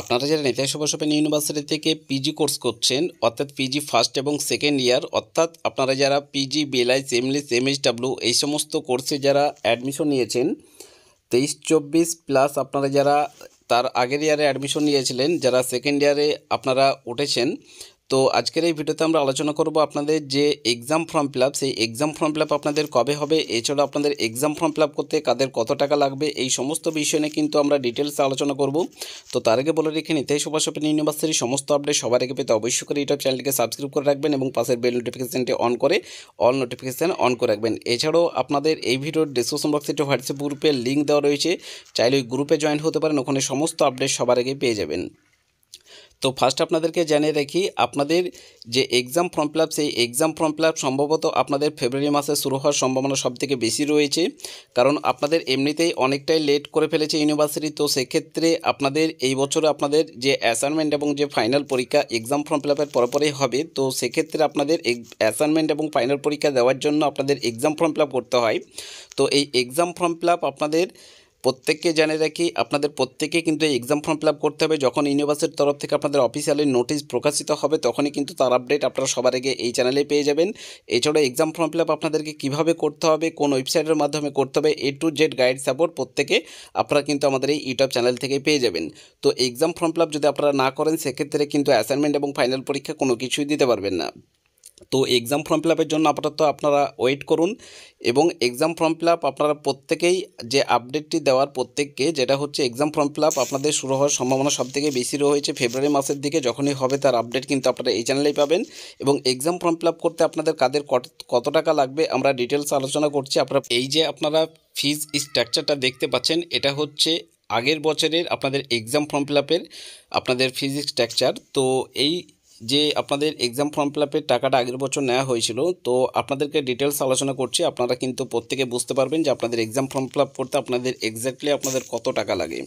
আপনারা যারা Netaji Subhash open university থেকে পিজি কোর্স করছেন, অর্থাৎ পিজি ফার্স্ট এবং সেকেন্ড ইয়ার, অর্থাৎ আপনারা যারা পিজি বিএলআই এমএলএস এমএসডাব্লিউ এই সমস্ত কোর্সে যারা অ্যাডমিশন নিয়েছেন 23-24 প্লাস, আপনারা যারা তার আগের ইয়ারে অ্যাডমিশন নিয়েছিলেন, যারা সেকেন্ড ইয়ারে আপনারা উঠেছেন, তো আজকের এই ভিডিওতে আমরা আলোচনা করব আপনাদের যে এক্সাম ফর্ম ফিল আপ, সেই এক্সাম ফর্ম ফিল আপ আপনাদের কবে হবে, এছাড়া আপনাদের এক্সাম ফর্ম ফিল আপ করতে কাদের কত টাকা লাগবে, এই সমস্ত বিষয় নিয়ে কিন্তু আমরা ডিটেলসে আলোচনা করব। তো তার আগে বলে রেখে নেতাজি সুভাষ ওপেন ইউনিভার্সিটির সমস্ত আপডেট সবার আগে পেতে অবশ্যই করে ইউটিউব চ্যানেলটিকে সাবস্ক্রাইব করে রাখবেন এবং পাশের বেল নোটিফিকেশনটি অন করে অল নোটিফিকেশান অন করে রাখবেন। এছাড়াও আপনাদের এই ভিডিওর ডিসক্রিপশন বক্সে একটি হোয়াটসঅ্যাপ গ্রুপের লিঙ্ক দেওয়া রয়েছে, চাইলে ওই গ্রুপে জয়েন হতে পারেন, ওখানে সমস্ত আপডেট সবার আগে পেয়ে যাবেন। তো ফার্স্ট আপনাদেরকে জানিয়ে রাখি, আপনাদের যে এক্সাম ফর্ম ফিল আপ, সেই এক্সাম ফর্ম ফিল আপ সম্ভবত আপনাদের ফেব্রুয়ারি মাসে শুরু হওয়ার সম্ভাবনা সবথেকে বেশি রয়েছে, কারণ আপনাদের এমনিতেই অনেকটাই লেট করে ফেলেছে ইউনিভার্সিটি। তো সেক্ষেত্রে আপনাদের এই বছরে আপনাদের যে অ্যাসাইনমেন্ট এবং যে ফাইনাল পরীক্ষা এক্সাম ফর্ম ফিল আপের পরপরই হবে। তো সেক্ষেত্রে আপনাদের অ্যাসাইনমেন্ট এবং ফাইনাল পরীক্ষা দেওয়ার জন্য আপনাদের এক্সাম ফর্ম ফিল আপ করতে হয়। তো এই এক্সাম ফর্ম ফিল আপ আপনাদের প্রত্যেককে জানিয়ে রাখি, আপনাদের প্রত্যেকে কিন্তু এই এক্সাম ফর্ম ফিল আপ করতে হবে। যখন ইউনিভার্সিটির তরফ থেকে আপনাদের অফিসিয়ালি নোটিশ প্রকাশিত হবে, তখনই কিন্তু তার আপডেট আপনারা সবার আগে এই চ্যানেলে পেয়ে যাবেন। এছাড়াও এক্সাম ফর্ম ফিল আপ আপনাদেরকে কীভাবে করতে হবে, কোন ওয়েবসাইটের মাধ্যমে করতে হবে, A to Z guide support প্রত্যেকে আপনারা কিন্তু আমাদের এই ইউটিউব চ্যানেল থেকে পেয়ে যাবেন। তো এক্সাম ফর্ম ফিল আপ যদি আপনারা না করেন, সেক্ষেত্রে কিন্তু অ্যাসাইনমেন্ট এবং ফাইনাল পরীক্ষা কোনো কিছুই দিতে পারবেন না। তো এক্সাম ফর্ম ফিল আপের জন্য আপাতত আপনারা ওয়েট করুন, এবং এক্সাম ফর্ম ফিল আপ আপনারা প্রত্যেকেই যে আপডেটটি দেওয়ার প্রত্যেককে, যেটা হচ্ছে এক্সাম ফর্ম ফিল আপ আপনাদের শুরু হওয়ার সম্ভাবনা সবথেকে বেশি রয়েছে ফেব্রুয়ারি মাসের দিকে। যখনই হবে তার আপডেট কিন্তু আপনারা এই চ্যানেলেই পাবেন। এবং এক্সাম ফর্ম ফিল আপ করতে আপনাদের কাদের কত টাকা লাগবে আমরা ডিটেলস আলোচনা করছি। আপনারা এই যে আপনারা ফিজ স্ট্রাকচারটা দেখতে পাচ্ছেন, এটা হচ্ছে আগের বছরের আপনাদের এক্সাম ফর্ম ফিল আপের আপনাদের ফিজ স্ট্রাকচার। তো এই যে আপনাদের এক্সাম ফর্ম ফিল আপের টাকাটা আগের বছর নেওয়া হয়েছিল, তো আপনাদেরকে ডিটেলস আলোচনা করছি। আপনারা কিন্তু প্রত্যেকে বুঝতে পারবেন যে আপনাদের এক্সাম ফর্ম ফিল আপ করতে আপনাদের এক্স্যাক্টলি আপনাদের কত টাকা লাগে।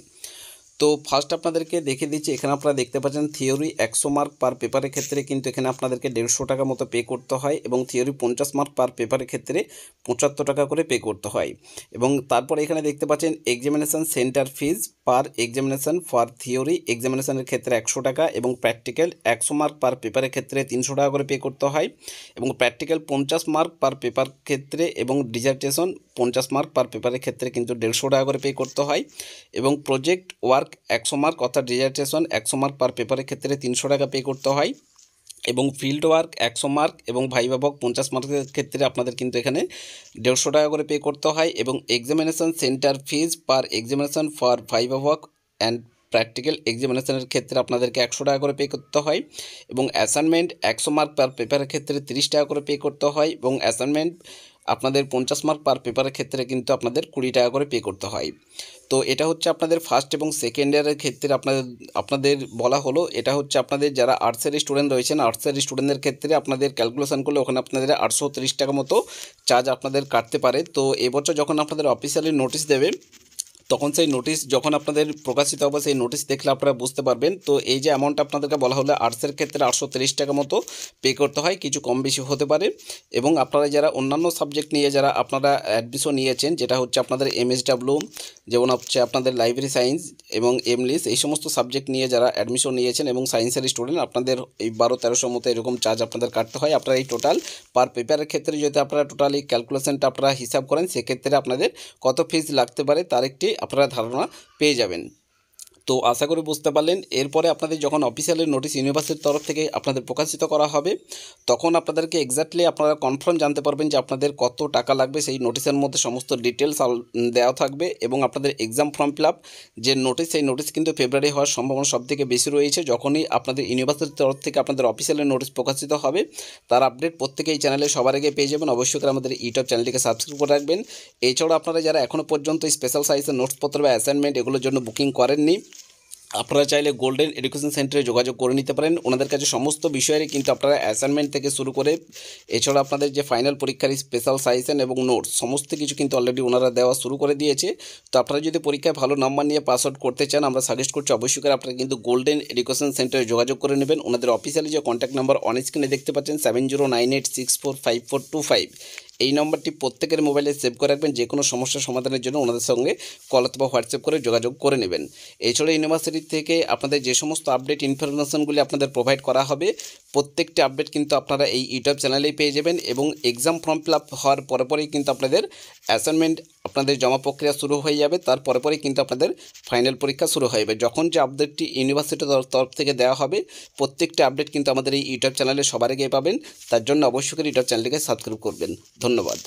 তো ফার্স্ট আপনাদেরকে দেখে দিচ্ছি, এখানে আপনারা দেখতে পাচ্ছেন থিওরি 100 মার্ক পার পেপারের ক্ষেত্রে কিন্তু এখানে আপনাদেরকে 150 টাকা মতো পে করতে হয়, এবং থিওরি 50 মার্ক পার পেপারের ক্ষেত্রে 75 টাকা করে পে করতে হয়। এবং তারপর এখানে দেখতে পাচ্ছেন examination centre fees per examination for theory এক্সামিনেশানের ক্ষেত্রে 100 টাকা, এবং প্র্যাকটিক্যাল 100 মার্ক পার পেপারের ক্ষেত্রে 300 টাকা করে পে করতে হয়, এবং প্র্যাকটিক্যাল 50 মার্ক পার পেপার ক্ষেত্রে, এবং ডিজার্টেশন 50 মার্ক পার পেপারের ক্ষেত্রে কিন্তু 150 টাকা করে পে করতে হয়, এবং প্রজেক্ট ওয়ার্ক 100 মার্ক অর্থাৎ ডিজার্টেশন 100 মার্ক পার পেপারের ক্ষেত্রে 300 টাকা পে করতে হয়, এবং ফিল্ড ওয়ার্ক 100 মার্ক এবং ভাইভা ভক 50 মার্কের ক্ষেত্রে আপনাদের কিন্তু এখানে 150 টাকা করে পে করতে হয়, এবং examination centre fees per examination for viva voce and practical এক্সামিনেশানের ক্ষেত্রে আপনাদেরকে 100 টাকা করে পে করতে হয়, এবং অ্যাসাইনমেন্ট 100 মার্ক পার পেপারের ক্ষেত্রে 30 টাকা করে পে করতে হয়, এবং অ্যাসাইনমেন্ট আপনাদের 50 মার্ক পার পেপারের ক্ষেত্রে কিন্তু আপনাদের 20 টাকা করে পে করতে হয়। তো এটা হচ্ছে আপনাদের ফার্স্ট এবং সেকেন্ড ইয়ারের ক্ষেত্রে আপনাদের বলা হলো। এটা হচ্ছে আপনাদের যারা আর্টসের স্টুডেন্ট রয়েছেন, আর্টসের স্টুডেন্টদের ক্ষেত্রে আপনাদের ক্যালকুলেশন করলে ওখানে আপনাদের 830 টাকা মতো চার্জ আপনাদের কাটতে পারে। তো এবছর যখন আপনাদের অফিসিয়ালি নোটিশ দেবে, তখন সেই নোটিশ যখন আপনাদের প্রকাশিত হবে, সেই নোটিশ দেখলে আপনারা বুঝতে পারবেন। তো এই যে অ্যামাউন্ট আপনাদেরকে বলা হলো, আর্টসের ক্ষেত্রে 830 টাকা মতো পে করতে হয়, কিছু কম বেশি হতে পারে। এবং আপনারা যারা অন্যান্য সাবজেক্ট নিয়ে যারা আপনারা অ্যাডমিশন নিয়েছেন, যেটা হচ্ছে আপনাদের এমএসডাব্লিউ, যেমন হচ্ছে আপনাদের লাইব্রেরি সায়েন্স এবং এমলিস, এই সমস্ত সাবজেক্ট নিয়ে যারা অ্যাডমিশন নিয়েছেন এবং সায়েন্সের স্টুডেন্ট, আপনাদের এই 1200-1300 মতো এরকম চার্জ আপনাদের কাটতে হয়। আপনারা এই টোটাল পার পেপারের ক্ষেত্রে যদি আপনারা টোটাল এই ক্যালকুলেশনটা আপনারা হিসাব করেন, সেক্ষেত্রে আপনাদের কত ফিজ লাগতে পারে তার একটি আপনারা ধারণা পেয়ে যাবেন। তো আশা করি বুঝতে পারলেন। এরপরে আপনাদের যখন অফিসিয়ালি নোটিশ ইউনিভার্সিটির তরফ থেকে আপনাদের প্রকাশিত করা হবে, তখন আপনাদেরকে এক্স্যাক্টলি আপনারা কনফার্ম জানতে পারবেন যে আপনাদের কত টাকা লাগবে। সেই নোটিশের মধ্যে সমস্ত ডিটেলস দেওয়া থাকবে, এবং আপনাদের এক্সাম ফর্ম ফিল আপ যে নোটিশ, সেই নোটিশ কিন্তু ফেব্রুয়ারি হওয়ার সম্ভাবনা সবথেকে বেশি রয়েছে। যখনই আপনাদের ইউনিভার্সিটির তরফ থেকে আপনাদের অফিসিয়ালি নোটিশ প্রকাশিত হবে, তার আপডেট প্রত্যেকে এই চ্যানেলে সবার আগে পেয়ে যাবেন। অবশ্যই করে আমাদের ইউটিউব চ্যানেলটিকে সাবস্ক্রাইব করে রাখবেন। এছাড়াও আপনারা যারা এখনও পর্যন্ত স্পেশাল সাইজের নোটসপত্র বা অ্যাসাইনমেন্ট এগুলোর জন্য বুকিং করেননি, আপনারা চাইলে গোল্ডেন এডুকেশন সেন্টারে যোগাযোগ করে নিতে পারেন। ওনাদের কাছে সমস্ত বিষয়েরই কিন্তু আপনারা অ্যাসাইনমেন্ট থেকে শুরু করে, এছাড়া আপনাদের যে ফাইনাল পরীক্ষার স্পেশাল সাজেশন এবং নোটস সমস্ত কিছু কিন্তু অলরেডি ওনারা দেওয়া শুরু করে দিয়েছে। তো আপনারা যদি পরীক্ষায় ভালো নাম্বার নিয়ে পাস আউট করতে চান, আমরা সাজেস্ট করছি অবশ্যই করে আপনারা কিন্তু গোল্ডেন এডুকেশন সেন্টারে যোগাযোগ করে নেবেন। ওনাদের অফিসিয়ালি যে কন্ট্যাক্ট নাম্বার অন স্ক্রিনে দেখতে পাচ্ছেন 7098645425, এই নম্বরটি প্রত্যেকের মোবাইলে সেভ করে রাখবেন। যে কোনো সমস্যার সমাধানের জন্য ওনাদের সঙ্গে কল অথবা হোয়াটসঅ্যাপ করে যোগাযোগ করে নেবেন। এছাড়া ইউনিভার্সিটি থেকে আপনাদের যে সমস্ত আপডেট ইনফরমেশনগুলি আপনাদের প্রোভাইড করা হবে, প্রত্যেকটি আপডেট কিন্তু আপনারা এই ইউটিউব চ্যানেলেই পেয়ে যাবেন। এবং এক্সাম ফর্ম ফিল আপ হওয়ার পরেই কিন্তু আপনাদের অ্যাসাইনমেন্ট আপনাদের জমা প্রক্রিয়া শুরু হয়ে যাবে। তার পরেই কিন্তু আপনাদের ফাইনাল পরীক্ষা শুরু হয়ে যাবে। যখন যে আপডেটটি ইউনিভার্সিটির তরফ থেকে দেওয়া হবে, প্রত্যেকটি আপডেট কিন্তু আমাদের এই ইউটিউব চ্যানেলে সবার আগে পাবেন। তার জন্য অবশ্যই করে ইউটিউব চ্যানেলটিকে সাবস্ক্রাইব করবেন। ধন্যবাদ।